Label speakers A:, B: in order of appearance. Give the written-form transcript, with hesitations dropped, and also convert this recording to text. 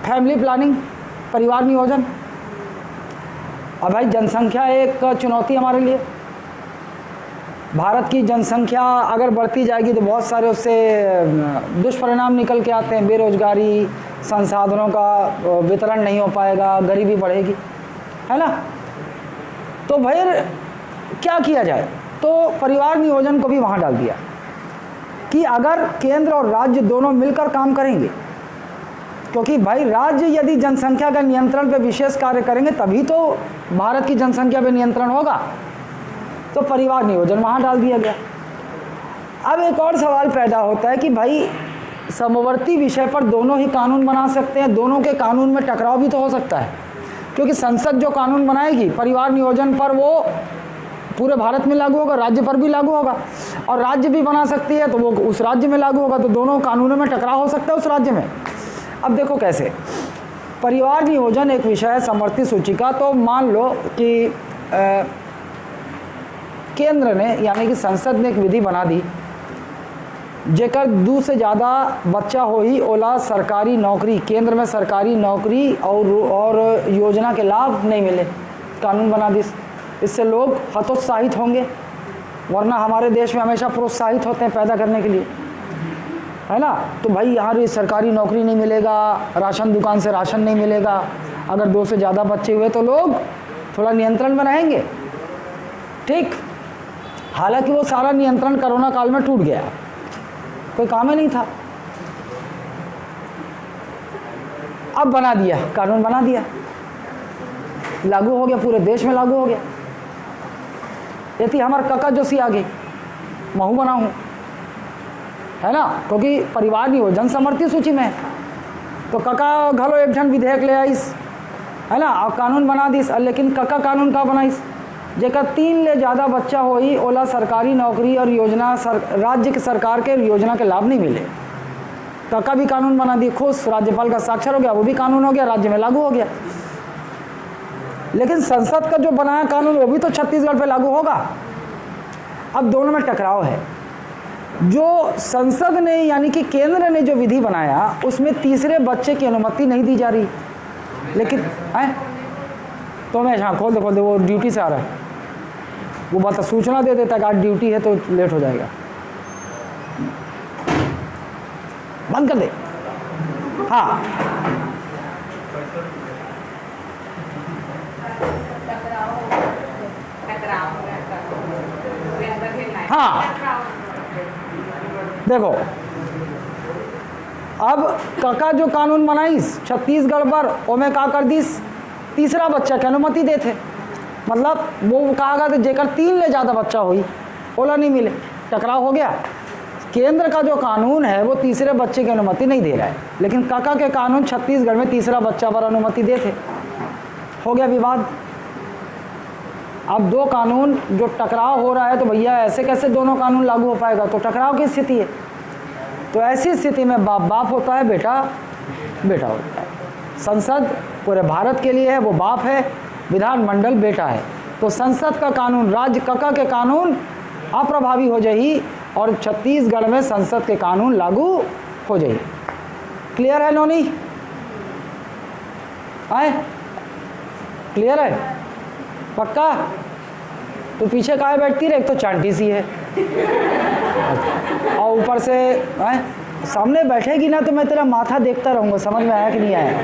A: Family planning, परिवार नियोजन। अब भाई जनसंख्या एक चुनौती हमारे लिए। भारत की जनसंख्या अगर बढ़ती जाएगी तो बहुत सारे उससे दुष्परिणाम निकल के आते हैं। बेरोजगारी, संसाधनों का वितरण नहीं हो पाएगा, गरीबी बढ़ेगी, है ना। तो भाई क्या किया जाए, तो परिवार नियोजन को भी वहाँ डाल दिया कि अगर केंद्र और राज्य दोनों मिलकर काम करेंगे, क्योंकि भाई राज्य यदि जनसंख्या का नियंत्रण पे विशेष कार्य करेंगे तभी तो भारत की जनसंख्या पे नियंत्रण होगा। तो परिवार नियोजन वहाँ डाल दिया गया। अब एक और सवाल पैदा होता है कि भाई समवर्ती विषय पर दोनों ही कानून बना सकते हैं, दोनों के कानून में टकराव भी तो हो सकता है, क्योंकि संसद जो कानून बनाएगी परिवार नियोजन पर वो पूरे भारत में लागू होगा, राज्य पर भी लागू होगा, और राज्य भी बना सकती है तो वो उस राज्य में लागू होगा, तो दोनों कानूनों में टकराव हो सकता है उस राज्य में। अब देखो कैसे, परिवार नियोजन एक विषय है समवर्ती सूची का। तो मान लो कि केंद्र ने यानी कि संसद ने एक विधि बना दी जेकर 2 से ज़्यादा बच्चा हो ही ओला सरकारी नौकरी, केंद्र में सरकारी नौकरी और योजना के लाभ नहीं मिले, कानून बना दी। इससे लोग हतोत्साहित होंगे, वरना हमारे देश में हमेशा प्रोत्साहित होते हैं पैदा करने के लिए, है ना। तो भाई यहाँ सरकारी नौकरी नहीं मिलेगा, राशन दुकान से राशन नहीं मिलेगा, अगर 2 से ज़्यादा बच्चे हुए तो लोग थोड़ा नियंत्रण में रहेंगे, ठीक। हालांकि वो सारा नियंत्रण कोरोना काल में टूट गया, कोई काम ही नहीं था। अब बना दिया, कानून बना दिया, लागू हो गया, पूरे देश में लागू हो गया। यदि हमारे कका जोशी आ गई, महू बना हूँ, है ना, क्योंकि परिवार नियोजन समवर्ती सूची में है, तो कका घलो एक जन विधेयक ले आईस, है ना, और कानून बना दीस। लेकिन कका कानून का बनाईस जेकर 3 ले ज़्यादा बच्चा हो ही ओला सरकारी नौकरी और योजना राज्य के सरकार के योजना के लाभ नहीं मिले, कका भी कानून बना दिए, खुश, राज्यपाल का साक्षर हो गया, वो भी कानून हो गया, राज्य में लागू हो गया। लेकिन संसद का जो बनाया कानून वो भी तो छत्तीसगढ़ पे लागू होगा। अब दोनों में टकराव है। जो संसद ने यानी कि केंद्र ने जो विधि बनाया उसमें तीसरे बच्चे की अनुमति नहीं दी जा रही, लेकिन तो मैं हाँ खोल दे वो ड्यूटी से आ रहा है, वो बता सूचना दे देता है कि आज ड्यूटी है तो लेट हो जाएगा, बंद कर दे। हाँ हाँ देखो, अब कका जो कानून बनाईस छत्तीसगढ़ पर ओमे का कर दीस तीसरा बच्चा की अनुमति देते, मतलब वो कहा गया जेकर 3 ले ज़्यादा बच्चा हुई ओला नहीं मिले, टकराव हो गया। केंद्र का जो कानून है वो तीसरे बच्चे की अनुमति नहीं दे रहा है, लेकिन कका के कानून छत्तीसगढ़ में तीसरा बच्चा पर अनुमति देते, हो गया विवाद। अब 2 कानून जो टकराव हो रहा है, तो भैया ऐसे कैसे दोनों कानून लागू हो पाएगा, तो टकराव की स्थिति है। तो ऐसी स्थिति में बाप बाप होता है, बेटा बेटा होता है। संसद पूरे भारत के लिए है, वो बाप है, विधानमंडल बेटा है। तो संसद का कानून, राज्य कका के कानून अप्रभावी हो जाएगी और छत्तीसगढ़ में संसद के कानून लागू हो जाएगी। क्लियर है नोनी? आए क्लियर है? पक्का? तो पीछे काहे बैठती रहे, एक तो चांटी सी है और ऊपर से सामने बैठेगी ना तो मैं तेरा माथा देखता रहूँगा, समझ में आया कि नहीं आया?